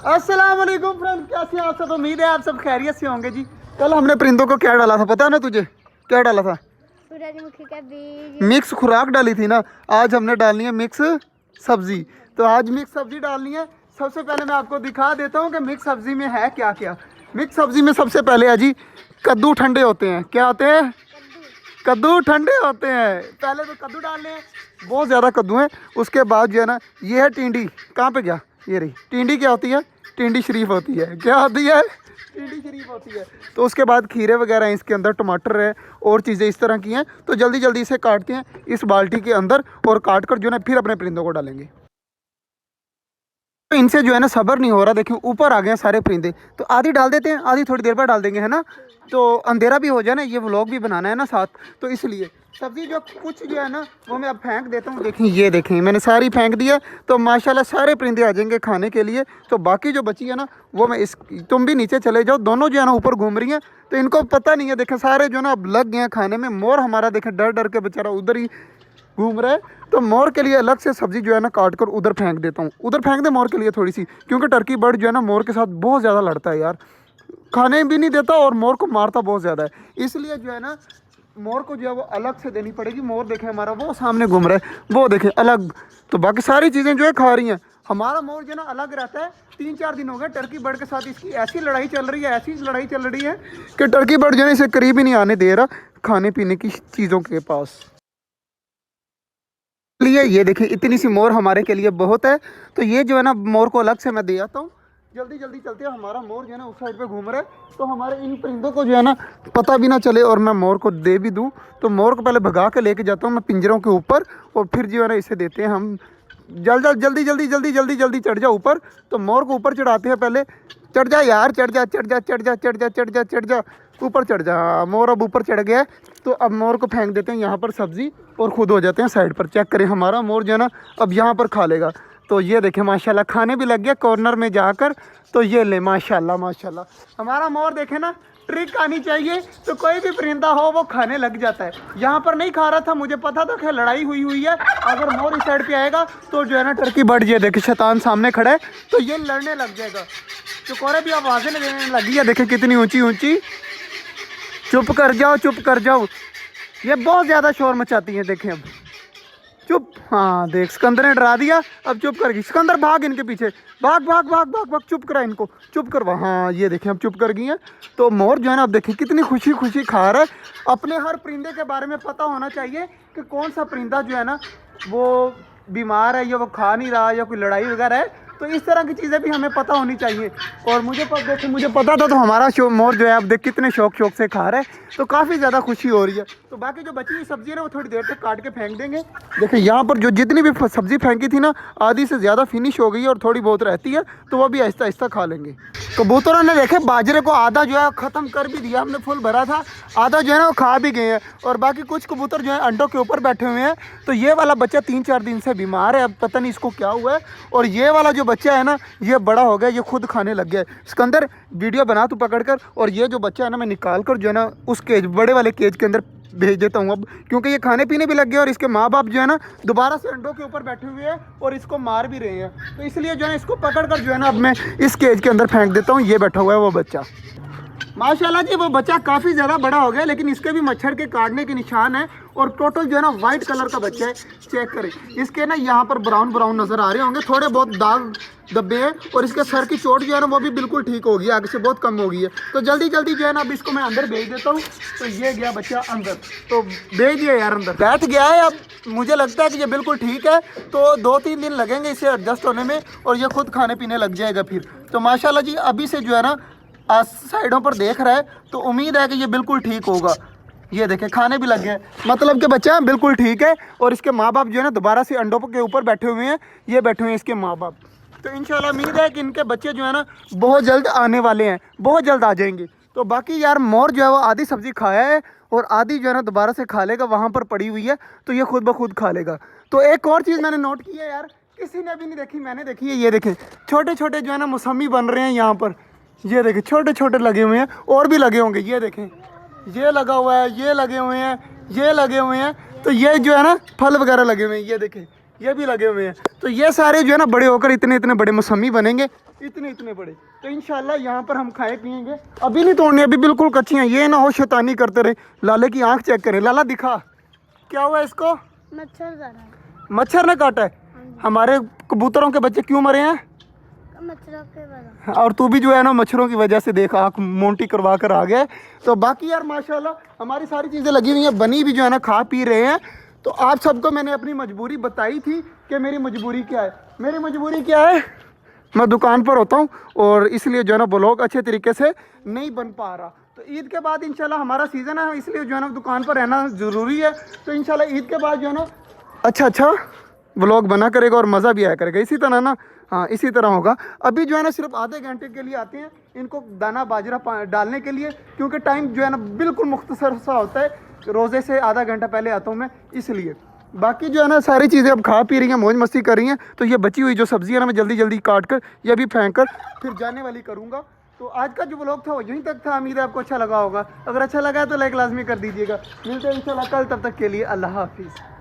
अस्सलाम वालेकुम फ्रेंड, कैसे हैं आप सब? उम्मीद है आप सब खैरियत से होंगे जी। कल हमने परिंदों को क्या डाला था पता है ना तुझे? क्या डाला था? सूरजमुखी का बीज। मिक्स खुराक डाली थी ना। आज हमने डालनी है मिक्स सब्जी। तो आज मिक्स सब्जी डालनी है। सबसे पहले मैं आपको दिखा देता हूँ कि मिक्स सब्जी में है क्या क्या। मिक्स सब्जी में सबसे पहले है जी कद्दू ठंडे होते हैं। क्या होते हैं? कद्दू ठंडे होते हैं। पहले तो कद्दू डालने हैं, बहुत ज़्यादा कद्दू हैं। उसके बाद जो है ना ये है टिंडी। कहाँ पे गया? ये रही टिंडी। क्या होती है? टिंडी शरीफ होती है। क्या होती है? टिंडी शरीफ होती है। तो उसके बाद खीरे वगैरह हैं इसके अंदर, टमाटर है और चीज़ें इस तरह की हैं। तो जल्दी जल्दी इसे काटते हैं इस बाल्टी के अंदर और काट कर जो है ना फिर अपने परिंदों को डालेंगे। तो इनसे जो है ना सब्र नहीं हो रहा। देखिए ऊपर आ गए हैं सारे परिंदे। तो आधी डाल देते हैं, आधी थोड़ी देर बाद डाल देंगे, है ना। तो अंधेरा भी हो जाए ना, ये व्लॉग भी बनाना है ना साथ, तो इसलिए सब्जी जो कुछ जो है ना वो मैं अब फेंक देता हूँ। देखें, ये देखें मैंने सारी फेंक दिया। तो माशाल्लाह सारे परिंदे आ जाएंगे खाने के लिए। तो बाकी जो बची है ना वो मैं इस तुम भी नीचे चले जाओ। दोनों जो है ना ऊपर घूम रही हैं, तो इनको पता नहीं है। देखें सारे जो है ना अब लग गए हैं खाने में। मोर हमारा देखें डर डर के बेचारा उधर ही घूम रहा है। तो मोर के लिए अलग से सब्जी जो है ना काट कर उधर फेंक देता हूँ। उधर फेंक दे मोर के लिए थोड़ी सी, क्योंकि टर्की बर्ड जो है ना मोर के साथ बहुत ज़्यादा लड़ता है यार। खाने भी नहीं देता और मोर को मारता बहुत ज़्यादा है। इसलिए जो है ना मोर को जो है वो अलग से देनी पड़ेगी। मोर देखें हमारा वो सामने घूम रहा है, वो देखें अलग। तो बाकी सारी चीज़ें जो है खा रही हैं। हमारा मोर जो है ना अलग रहता है। 3-4 दिन हो गए टर्की बर्ड के साथ इसकी ऐसी लड़ाई चल रही है, ऐसी लड़ाई चल रही है कि टर्की बर्ड जो है इसे करीब ही नहीं आने दे रहा खाने पीने की चीज़ों के पास। लिए ये देखिए इतनी सी मोर हमारे के लिए बहुत है। तो ये जो है ना मोर को अलग से मैं दे आता हूँ। जल्दी जल्दी चलते हैं। हमारा मोर जो है ना उस साइड पे घूम रहा है। तो हमारे इन परिंदों को जो है ना पता भी ना चले और मैं मोर को दे भी दूँ। तो मोर को पहले भगा के लेके जाता हूँ मैं पिंजरों के ऊपर, और फिर जो है ना इसे देते हैं हम। जल्दी जल्दी जल्दी जल्दी जल्दी जल्दी चढ़ जा ऊपर। तो मोर को ऊपर चढ़ाते हैं पहले। चढ़ जा यार, चढ़ जा चढ़ जा चढ़ जा चढ़ जा चढ़ जा चढ़ जा, ऊपर चढ़ जा। हाँ, मोर अब ऊपर चढ़ गया है। तो अब मोर को फेंक देते हैं यहाँ पर सब्जी और खुद हो जाते हैं साइड पर। चेक करें हमारा मोर जो है ना अब यहाँ पर खा लेगा। तो ये देखें माशाल्लाह खाने भी लग गया कॉर्नर में जाकर। तो ये ले माशाल्लाह माशाल्लाह हमारा मोर देखे ना। ट्रिक आनी चाहिए तो कोई भी परिंदा हो वो खाने लग जाता है। यहाँ पर नहीं खा रहा था, मुझे पता था कि लड़ाई हुई हुई है। अगर मोर इस साइड पे आएगा तो जो है ना टर्की बर्ड, ये देखे शैतान सामने खड़ा है, तो ये लड़ने लग जाएगा। चकोरे भी आवाज़ें देने लगी है, देखे कितनी ऊंची ऊंची। चुप कर जाओ, चुप कर जाओ। ये बहुत ज़्यादा शोर मचाती है। देखें अब चुप। हाँ देख, सिकंदर ने डरा दिया, अब चुप कर गई। सिकंदर भाग इनके पीछे, भाग भाग भाग भाग भाग। चुप करा इनको, चुप करवा। हाँ ये देखें अब चुप कर गई हैं। तो मोर जो है ना अब देखिए कितनी खुशी खुशी खा रहा है। अपने हर परिंदे के बारे में पता होना चाहिए कि कौन सा परिंदा जो है ना वो बीमार है या वो खा नहीं रहा या कोई लड़ाई वगैरह है। तो इस तरह की चीज़ें भी हमें पता होनी चाहिए। और मुझे पता था। तो हमारा मोर जो है अब देख कितने शौक से खा रहा है। तो काफ़ी ज़्यादा खुशी हो रही है। तो बाकी जो बची हुई सब्जी है ना वो थोड़ी देर तक काट के फेंक देंगे। देखिए यहाँ पर जो जितनी भी सब्जी फेंकी थी ना आधी से ज़्यादा फिनिश हो गई है और थोड़ी बहुत रहती है, तो वो भी आहिस्ता आहिस्ता खा लेंगे। कबूतरों ने देखे बाजरे को आधा जो है ख़त्म कर भी दिया, हमने फुल भरा था, आधा जो है ना वो खा भी गए हैं। और बाकी कुछ कबूतर जो है अंडों के ऊपर बैठे हुए हैं। तो ये वाला बच्चा 3-4 दिन से बीमार है, अब पता नहीं इसको क्या हुआ है। और ये वाला जो बच्चा है ना ये बड़ा हो गया, ये खुद खाने लग गया है। सिकंदर वीडियो बना तू पकड़ कर। और ये जो बच्चा है ना मैं निकाल कर जो है ना उस केज, बड़े वाले केज के अंदर भेज देता हूँ अब, क्योंकि ये खाने पीने भी लग गया और इसके माँ बाप जो है ना दोबारा से अंडों के ऊपर बैठे हुए हैं और इसको मार भी रहे हैं। तो इसलिए जो है इसको पकड़ कर जो है ना अब मैं इस केज के अंदर फेंक देता हूँ। ये बैठा हुआ है वो बच्चा। माशाल्लाह जी वो बच्चा काफ़ी ज़्यादा बड़ा हो गया, लेकिन इसके भी मच्छर के काटने के निशान है। और टोटल जो है ना वाइट कलर का बच्चा है। चेक करें इसके ना यहाँ पर ब्राउन ब्राउन नज़र आ रहे होंगे, थोड़े बहुत दाग धब्बे हैं। और इसके सर की चोट जो है ना वो भी बिल्कुल ठीक हो गई है, आगे से बहुत कम हो गई है। तो जल्दी जल्दी जो है ना अब इसको मैं अंदर भेज देता हूँ। तो ये गया बच्चा अंदर, तो भेज दिया यार अंदर, बैठ गया है। अब मुझे लगता है कि ये बिल्कुल ठीक है। तो 2-3 दिन लगेंगे इसे एडजस्ट होने में और ये खुद खाने पीने लग जाएगा फिर। तो माशाल्लाह जी अभी से जो है ना साइडों पर देख रहा है, तो उम्मीद है कि ये बिल्कुल ठीक होगा। ये देखें खाने भी लग गए, मतलब कि बच्चा बिल्कुल ठीक है। और इसके माँ बाप जो है ना दोबारा से अंडों के ऊपर बैठे हुए हैं। ये बैठे हुए हैं इसके माँ बाप। तो इंशाल्लाह उम्मीद है कि इनके बच्चे जो है ना बहुत जल्द आने वाले हैं, बहुत जल्द आ जाएंगे। तो बाकी यार मोर जो है वो आधी सब्ज़ी खाया है और आधी जो है ना दोबारा से खा लेगा, वहाँ पर पड़ी हुई है। तो ये खुद ब खुद खा लेगा। तो एक और चीज़ मैंने नोट की है यार, किसी ने भी नहीं देखी, मैंने देखी है। ये देखें छोटे छोटे जो है ना मौसमी बन रहे हैं यहाँ पर। ये देखें छोटे छोटे लगे हुए हैं, और भी लगे होंगे। ये देखें ये लगा हुआ है, ये लगे हुए हैं, ये लगे हुए हैं। तो ये जो है ना फल वगैरह लगे हुए हैं। ये देखें ये भी लगे हुए हैं। तो ये सारे जो है ना बड़े होकर इतने इतने बड़े मौसमी बनेंगे, इतने इतने बड़े। तो इंशाल्लाह यहाँ पर हम खाए पिएंगे। अभी नहीं तोड़नी, अभी बिल्कुल कच्ची हैं। ये ना हो शैतानी करते रहे। लाले की आंख चेक करें। लाला दिखा क्या हुआ इसको? मच्छर ज़रा है। मच्छर ने काटा है। हमारे कबूतरों के बच्चे क्यों मरे हैं? मच्छरों के वजह। और तू भी जो है ना मच्छरों की वजह से देख आँख मोंटी करवा कर आ गया है। तो बाकी यार माशाल्लाह हमारी सारी चीज़ें लगी हुई हैं, बनी भी जो है ना, खा पी रहे हैं। तो आप सबको मैंने अपनी मजबूरी बताई थी कि मेरी मजबूरी क्या है। मेरी मजबूरी क्या है? मैं दुकान पर होता हूँ और इसलिए जो है ना ब्लॉग अच्छे तरीके से नहीं बन पा रहा। तो ईद के बाद इंशाल्लाह हमारा सीज़न है, इसलिए जो है ना दुकान पर रहना ज़रूरी है। तो इंशाल्लाह ईद के बाद जो है ना अच्छा व्लॉग बना करेगा और मज़ा भी आया करेगा। इसी तरह ना, हाँ इसी तरह होगा। अभी जो है ना सिर्फ आधे घंटे के लिए आते हैं इनको दाना बाजरा डालने के लिए, क्योंकि टाइम जो है ना बिल्कुल मुख्तसर सा होता है। रोज़े से आधा घंटा पहले आता हूँ मैं, इसलिए। बाकी जो है ना सारी चीज़ें अब खा पी रही हैं, मौज मस्ती कर रही हैं। तो ये बची हुई जो सब्ज़ी है ना, मैं जल्दी जल्दी काट कर ये भी फेंक कर फिर जाने वाली करूँगा। तो आज का जो व्लॉग था वो यहीं तक था। उम्मीद है आपको अच्छा लगा होगा। अगर अच्छा लगा है तो लाइक लाजमी कर दीजिएगा। मिलते हैं इंशाल्लाह कल, तब तक के लिए अल्लाह हाफिज़।